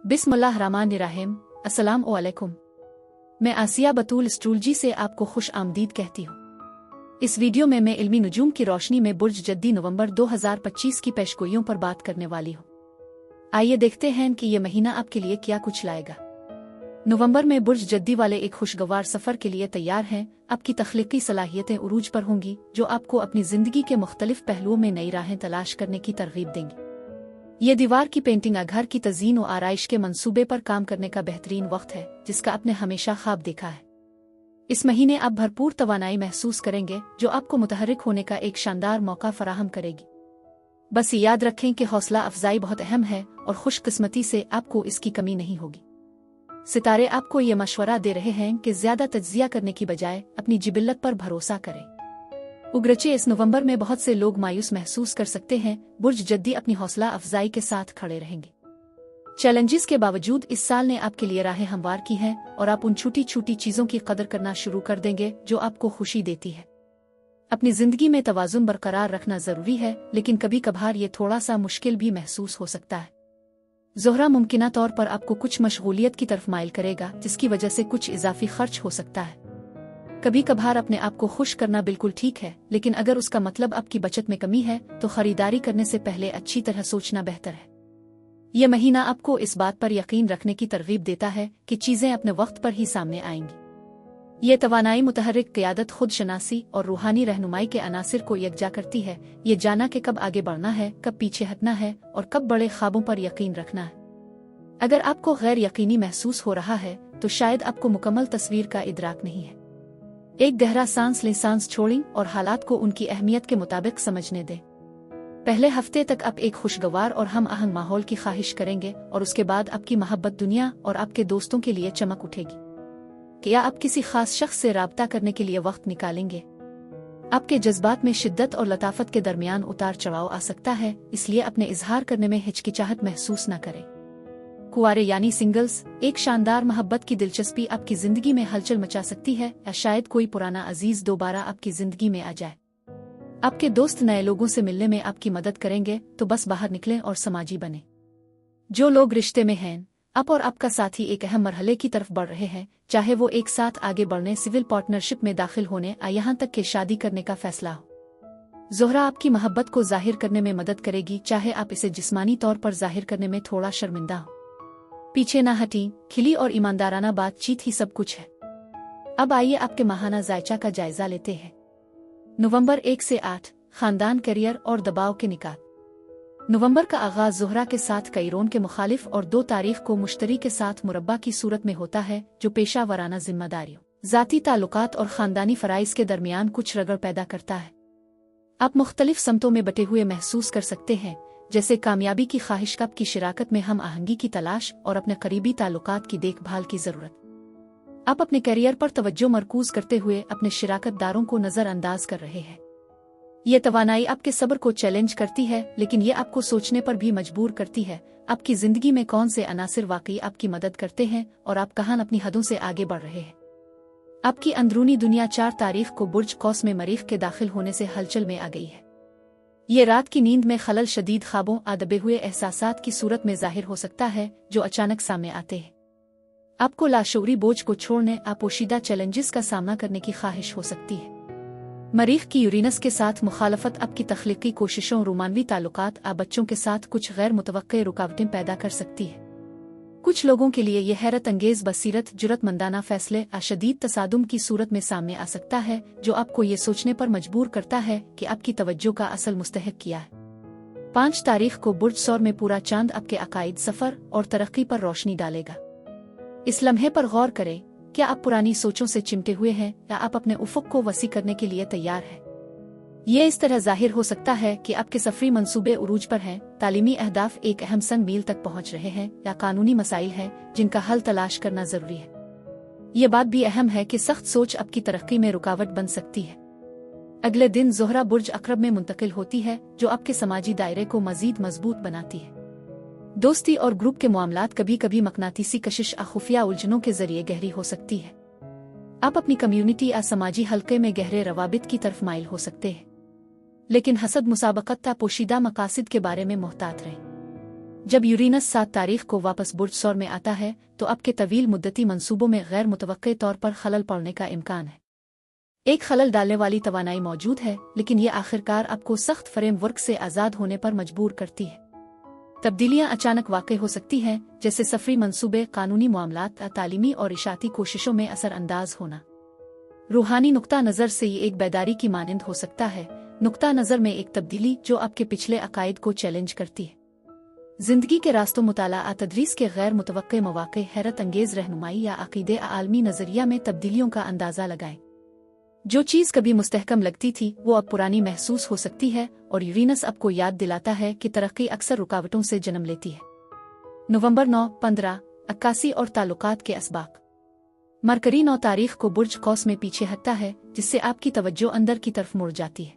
बिस्मिल्लाहिर्रहमानिर्रहीम। अस्सलाम वालेकुम। मैं आसिया बतूल एस्ट्रोलॉजी से आपको खुश आमदीद कहती हूँ। इस वीडियो में मैं इल्मी नुजूम की रोशनी में बुर्ज जद्दी नवंबर 2025 की पेशगोइयों पर बात करने वाली हूँ। आइए देखते हैं कि ये महीना आपके लिए क्या कुछ लाएगा। नवंबर में बुर्ज जद्दी वाले एक खुशगवार सफर के लिए तैयार हैं। आपकी तख्लीकी सलाहियतें उरूज पर होंगी, जो आपको अपनी जिंदगी के मुख्तलिफ पहलुओं में नई राहें तलाश करने की तरगीब देंगी। ये दीवार की पेंटिंग घर की तज़ीन और आराइश के मंसूबे पर काम करने का बेहतरीन वक्त है, जिसका आपने हमेशा ख्वाब देखा है। इस महीने आप भरपूर तवानाई महसूस करेंगे, जो आपको मुतहर्रिक होने का एक शानदार मौका फराहम करेगी। बस याद रखें कि हौसला अफजाई बहुत अहम है और खुशकिस्मती से आपको इसकी कमी नहीं होगी। सितारे आपको ये मशवरा दे रहे हैं कि ज्यादा तज्जिया करने की बजाय अपनी जिबिल्लत पर भरोसा करें। उगरचे इस नवंबर में बहुत से लोग मायूस महसूस कर सकते हैं। बुर्ज जद्दी अपनी हौसला अफजाई के साथ खड़े रहेंगे। चैलेंजेस के बावजूद इस साल ने आपके लिए राहें हमवार की हैं और आप उन छोटी छोटी चीजों की कदर करना शुरू कर देंगे जो आपको खुशी देती है। अपनी जिंदगी में तवाजुन बरकरार रखना जरूरी है, लेकिन कभी कभार ये थोड़ा सा मुश्किल भी महसूस हो सकता है। ज़ोहरा मुमकिना तौर पर आपको कुछ मशगूलियत की तरफ माइल करेगा, जिसकी वजह से कुछ इजाफी खर्च हो सकता है। कभी कभार अपने आप को खुश करना बिल्कुल ठीक है, लेकिन अगर उसका मतलब आपकी बचत में कमी है तो खरीदारी करने से पहले अच्छी तरह सोचना बेहतर है। यह महीना आपको इस बात पर यकीन रखने की तरगीब देता है कि चीजें अपने वक्त पर ही सामने आएंगी। ये तवानाई मुतहर्रिक क़ियादत, खुद शनासी और रूहानी रहनुमाई के अनासिर को यकजा करती है। ये जाना कि कब आगे बढ़ना है, कब पीछे हटना है और कब बड़े ख्वाबों पर यकीन रखना है। अगर आपको गैर यकीनी महसूस हो रहा है तो शायद आपको मुकम्मल तस्वीर का इदराक नहीं है। एक गहरा सांस लें, सांस छोड़ें और हालात को उनकी अहमियत के मुताबिक समझने दें। पहले हफ्ते तक आप एक खुशगवार और हम आहंग माहौल की ख्वाहिश करेंगे और उसके बाद आपकी मोहब्बत दुनिया और आपके दोस्तों के लिए चमक उठेगी। क्या आप किसी खास शख्स से राब्ता करने के लिए वक्त निकालेंगे? आपके जज्बात में शिद्दत और लताफत के दरमियान उतार चढ़ाव आ सकता है, इसलिए अपने इजहार करने में हिचकिचाहट महसूस न करें। कुंवारे यानी सिंगल्स, एक शानदार मोहब्बत की दिलचस्पी आपकी जिंदगी में हलचल मचा सकती है, या शायद कोई पुराना अजीज दोबारा आपकी जिंदगी में आ जाए। आपके दोस्त नए लोगों से मिलने में आपकी मदद करेंगे, तो बस बाहर निकलें और समाजी बने। जो लोग रिश्ते में हैं, आप और आपका साथी एक अहम मरहले की तरफ बढ़ रहे हैं, चाहे वो एक साथ आगे बढ़ने, सिविल पार्टनरशिप में दाखिल होने या यहाँ तक कि शादी करने का फैसला हो। ज़ोहरा आपकी मोहब्बत को जाहिर करने में मदद करेगी, चाहे आप इसे जिस्मानी तौर पर जाहिर करने में थोड़ा शर्मिंदा हो। पीछे ना हटी, खिली और ईमानदाराना बातचीत ही सब कुछ है। अब आइए आपके माहाना जायचा का जायजा लेते हैं। नवंबर 1 से 8, खानदान, करियर और दबाव के निकात। नवंबर का आगाज ज़ोहरा के साथ कैरोन के मुखालिफ और 2 तारीख को मुश्तरी के साथ मुरब्बा की सूरत में होता है, जो पेशा वराना जिम्मेदारियों, जाती ताल्लुकात और खानदानी फराइज के दरमियान कुछ रगड़ पैदा करता है। आप मुख्तलिफ समतों में बटे हुए महसूस कर सकते हैं, जैसे कामयाबी की ख्वाहिश, कब की शिराकत में हम आहंगी की तलाश और अपने करीबी ताल्लुकात की देखभाल की जरूरत। आप अपने करियर पर तवज्जो मरकूज करते हुए अपने शिराकतदारों को नजरअंदाज कर रहे हैं। ये तवानाई आपके सब्र को चैलेंज करती है, लेकिन ये आपको सोचने पर भी मजबूर करती है। आपकी जिंदगी में कौन से अनासिर वाकई आपकी मदद करते हैं और आप कहाँ अपनी हदों से आगे बढ़ रहे हैं। आपकी अंदरूनी दुनिया 4 तारीख को बुर्ज कौस में मरीख के दाखिल होने से हलचल में आ गई है। ये रात की नींद में खलल, शदीद ख्वाबों, दबे हुए एहसासात की सूरत में जाहिर हो सकता है, जो अचानक सामने आते हैं। आपको लाशऊरी बोझ को छोड़ने, पोशीदा चैलेंजेस का सामना करने की ख्वाहिश हो सकती है। मरीख की यूरेनस के साथ मुखालफत आपकी तख्लीकी कोशिशों, रोमानवी ताल्लुकात, बच्चों के साथ कुछ गैर मुतवक्के रुकावटें पैदा कर सकती है। कुछ लोगों के लिए यह हैरत अंगेज बसीरत, जुरतमंदाना फैसले, शदीद तसादुम की सूरत में सामने आ सकता है, जो आपको ये सोचने पर मजबूर करता है कि आपकी तवज्जो का असल मुस्तहिक क्या है। 5 तारीख को बुर्ज सौर में पूरा चांद आपके अकाइद, सफर और तरक्की पर रोशनी डालेगा। इस लम्हे पर गौर करें, क्या आप पुरानी सोचों से चिमटे हुए हैं या आप अपने उफुक को वसी करने के लिए तैयार हैं। ये इस तरह जाहिर हो सकता है कि आपके सफरी मंसूबे उरूज पर हैं, तालीमी अहदाफ एक अहम संग मील तक पहुंच रहे हैं, या कानूनी मसाइल हैं जिनका हल तलाश करना जरूरी है। ये बात भी अहम है कि सख्त सोच आपकी तरक्की में रुकावट बन सकती है। अगले दिन ज़ोहरा बुर्ज अक़रब में मुंतकिल होती है, जो आपके समाजी दायरे को मजीद मजबूत बनाती है। दोस्ती और ग्रुप के मामलात कभी कभी मकनातीसी कशिश, खुफिया उलझनों के जरिए गहरी हो सकती है। आप अपनी कम्युनिटी या समाजी हल्के में गहरे रवाबित की तरफ माइल हो सकते हैं, लेकिन हसद, मुसाबकत, पोशीदा मकासिद के बारे में मोहतात रहें। जब यूरेनस 7 तारीख को वापस बुर्ज सौर में आता है तो आपके तवील मुद्दती मंसूबों में गैर मुतवक्के तौर पर खलल पड़ने का इम्कान है। एक खलल डालने वाली तवानाई मौजूद है, लेकिन ये आखिरकार आपको सख्त फ्रेमवर्क से आज़ाद होने पर मजबूर करती है। तब्दीलियां अचानक वाक़ई हो सकती हैं, जैसे सफरी मंसूबे, कानूनी मामलात, तालीमी और इशाती कोशिशों में असरअंदाज होना। रूहानी नुक्ता नज़र से ये एक बेदारी की मानंद हो सकता है, नुक्ता नज़र में एक तब्दीली जो आपके पिछले अकायद को चैलेंज करती है। जिंदगी के रास्तों मुताला तदरीस के गैर मुतवक्के मौक़े, हैरत अंगेज़ रहनुमाई या अक़ीदे आलमी नज़रिया में तब्दीलियों का अंदाज़ा लगाएं। जो चीज़ कभी मुस्तहकम लगती थी वो अब पुरानी महसूस हो सकती है, और यूरेनस आपको याद दिलाता है कि तरक्की अक्सर रुकावटों से जन्म लेती है। नवंबर 9, 15, 81 और ताल्लुकात के असबाक। मरकरी 9 तारीख को बुर्ज कौस में पीछे हटता है, जिससे आपकी तवज्जो अंदर की तरफ मुड़ जाती है।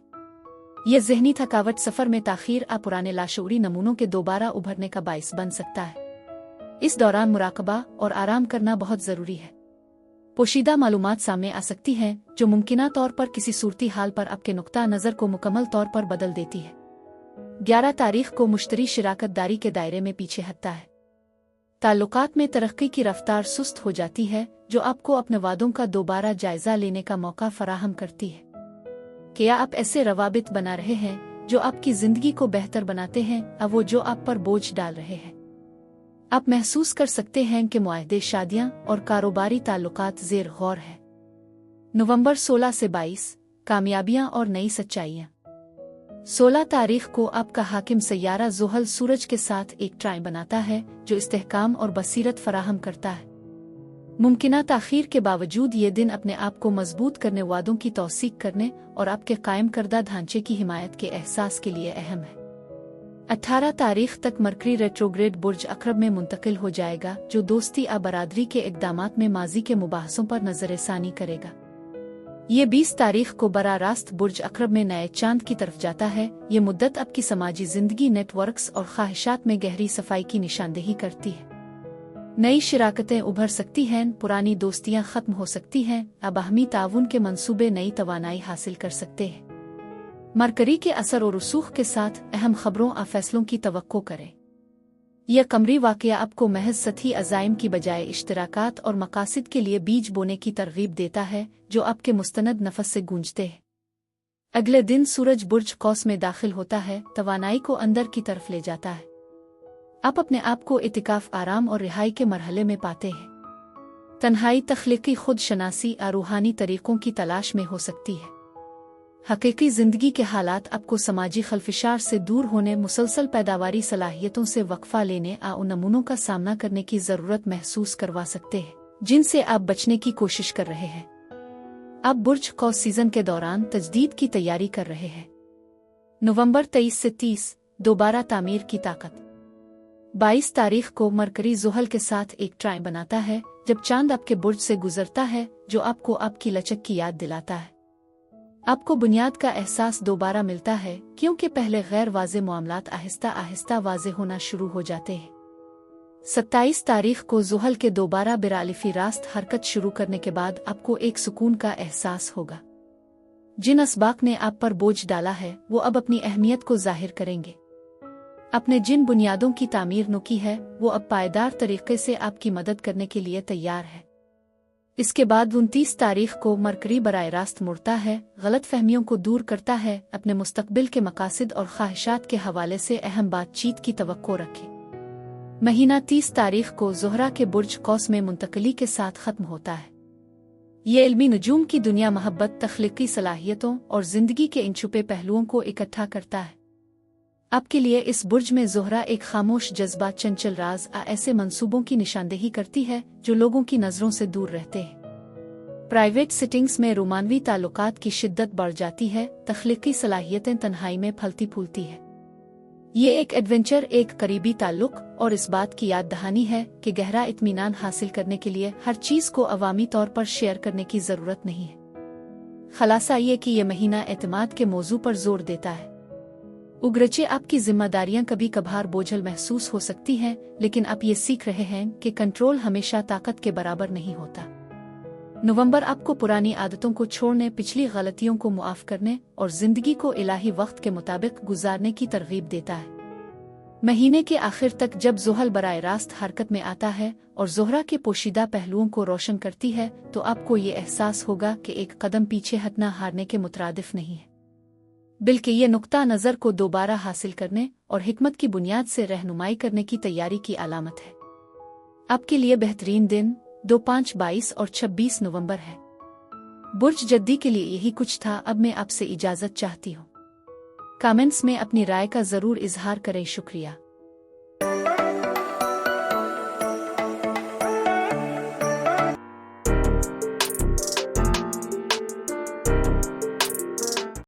यह ज़हनी थकावट, सफ़र में ताख़ीर, पुराने लाशऊरी नमूनों के दोबारा उभरने का बाइस बन सकता है। इस दौरान मुराकबा और आराम करना बहुत ज़रूरी है। पोशीदा मालूमात सामने आ सकती हैं जो मुमकिना तौर पर किसी सूरती हाल पर आपके नुक्ता नज़र को मुकम्मल तौर पर बदल देती है। 11 तारीख को मुश्तरी शिराकत दारी के दायरे में पीछे हटता है। ताल्लुकात में तरक्की की रफ्तार सुस्त हो जाती है, जो आपको अपने वादों का दोबारा जायजा लेने का मौका फराहम करती है। क्या आप ऐसे रवाबित बना रहे हैं जो आपकी जिंदगी को बेहतर बनाते हैं, या वो जो आप पर बोझ डाल रहे हैं? आप महसूस कर सकते हैं कि मुआहदे, शादियां और कारोबारी ताल्लुकात ज़ेर गौर है। नवंबर 16 से 22, कामयाबियां और नई सच्चाइयां। 16 तारीख को आपका हाकिम सैयारा ज़ुहल सूरज के साथ एक ट्राई बनाता है, जो इस्तेहकाम और बसीरत फराहम करता है। मुमकिना ताख़ीर के बावजूद ये दिन अपने आप को मजबूत करने, वादों की तौसीक करने और आपके कायम करदा ढांचे की हिमायत के एहसास के लिए अहम है। 18 तारीख तक मरकरी रेट्रोग्रेड बुर्ज अक़रब में मुंतकिल हो जाएगा, जो दोस्ती बरादरी के इक़दामात में माजी के मुबाहसों पर नज़रसानी करेगा। ये 20 तारीख को बरा रास्त बुर्ज अक़रब में नए चांद की तरफ जाता है। ये मुद्दत आपकी समाजी ज़िंदगी, नेटवर्क्स और ख्वाहिशात में गहरी सफाई की निशानदेही करती है। नई शिराकतें उभर सकती हैं, पुरानी दोस्तियां खत्म हो सकती हैं, बाहमी ताउन के मंसूबे नई तवानाई हासिल कर सकते हैं। मरकरी के असर और रसूख के साथ अहम खबरों और फैसलों की तवक्को करें। यह कमरी वाक़या आपको महज सतही अज़ाइम की बजाय इश्तराकात और मकासिद के लिए बीज बोने की तरगीब देता है, जो आपके मुस्तनद नफस से गूंजते हैं। अगले दिन सूरज बुर्ज कौस में दाखिल होता है, तवानाई को अंदर की तरफ ले जाता है। आप अपने आप को इतिकाफ, आराम और रिहाई के मरहले में पाते हैं। तन्हाई, तख्लीकी खुद शनासी और रूहानी तरीकों की तलाश में हो सकती है। हकीकी ज़िंदगी के हालात आपको समाजी खलफिशार से दूर होने, मुसलसल पैदावारी सलाहियतों से वक्फा लेने और उन नमूनों का सामना करने की ज़रूरत महसूस करवा सकते हैं जिनसे आप बचने की कोशिश कर रहे हैं। आप बुर्ज कौस सीज़न के दौरान तजदीद की तैयारी कर रहे हैं। नवंबर 23 से 30, दोबारा तामीर की ताकत। 22 तारीख को मरकरी ज़ुहल के साथ एक ट्राई बनाता है, जब चांद आपके बुर्ज से गुजरता है, जो आपको आपकी लचक की याद दिलाता है। आपको बुनियाद का एहसास दोबारा मिलता है, क्योंकि पहले गैर वाज़े मामलात आहिस्ता आहिस्ता वाज़े होना शुरू हो जाते हैं। 27 तारीख को ज़ुहल के दोबारा बिरालिफी रास्त हरकत शुरू करने के बाद आपको एक सुकून का एहसास होगा। जिन असबाक ने आप पर बोझ डाला है वो अब अपनी अहमियत को जाहिर करेंगे। आपने जिन बुनियादों की तामीर न की है वो अब पायदार तरीके से आपकी मदद करने के लिए तैयार है। इसके बाद 29 तारीख को मरकरी बराए रास्त मुड़ता है, गलत फहमियों को दूर करता है, अपने मुस्तकबिल के मकासिद और ख्वाहिशात के हवाले से अहम बातचीत की तवक्को रखें। महीना 30 तारीख को ज़ोहरा के बुर्ज कौस में मुंतकली के साथ ख़त्म होता है। ये इल्मी नजूम की दुनिया मोहब्बत, तख्लीकी सलाहियतों और ज़िंदगी के इन छुपे पहलुओं को इकट्ठा करता है। आपके लिए इस बुर्ज में ज़ोहरा एक खामोश जज्बा, चंचल राज ऐसे मंसूबों की निशानदेही करती है जो लोगों की नज़रों से दूर रहते हैं। प्राइवेट सिटिंग्स में रोमानवी ताल्लुकात की शिद्दत बढ़ जाती है, तख्लीकी सलाहियतें तन्हाई में फलती फूलती है। ये एक एडवेंचर, एक करीबी ताल्लुक और इस बात की याद दहानी है कि गहरा इत्मीनान हासिल करने के लिए हर चीज़ को अवामी तौर पर शेयर करने की ज़रूरत नहीं है। खलासा ये कि यह महीना एतमाद के मौजू पर जोर देता है। उगरचे आपकी जिम्मेदारियां कभी कभार बोझल महसूस हो सकती हैं, लेकिन आप ये सीख रहे हैं कि कंट्रोल हमेशा ताकत के बराबर नहीं होता। नवंबर आपको पुरानी आदतों को छोड़ने, पिछली गलतियों को मुआफ करने और जिंदगी को इलाही वक्त के मुताबिक गुजारने की तरगीब देता है। महीने के आखिर तक जब ज़ुहल बराह रास्त हरकत में आता है और ज़ोहरा के पोशीदा पहलुओं को रोशन करती है तो आपको ये एहसास होगा कि एक कदम पीछे हटना हारने के मुतरादिफ नहीं है, बल्कि ये नुक्ता नज़र को दोबारा हासिल करने और हिकमत की बुनियाद से रहनुमाई करने की तैयारी की अलामत है। आपके लिए बेहतरीन दिन 2, 5, 22 और 26 नवंबर है। बुर्ज जद्दी के लिए यही कुछ था। अब मैं आपसे इजाज़त चाहती हूँ। कमेंट्स में अपनी राय का ज़रूर इजहार करें। शुक्रिया।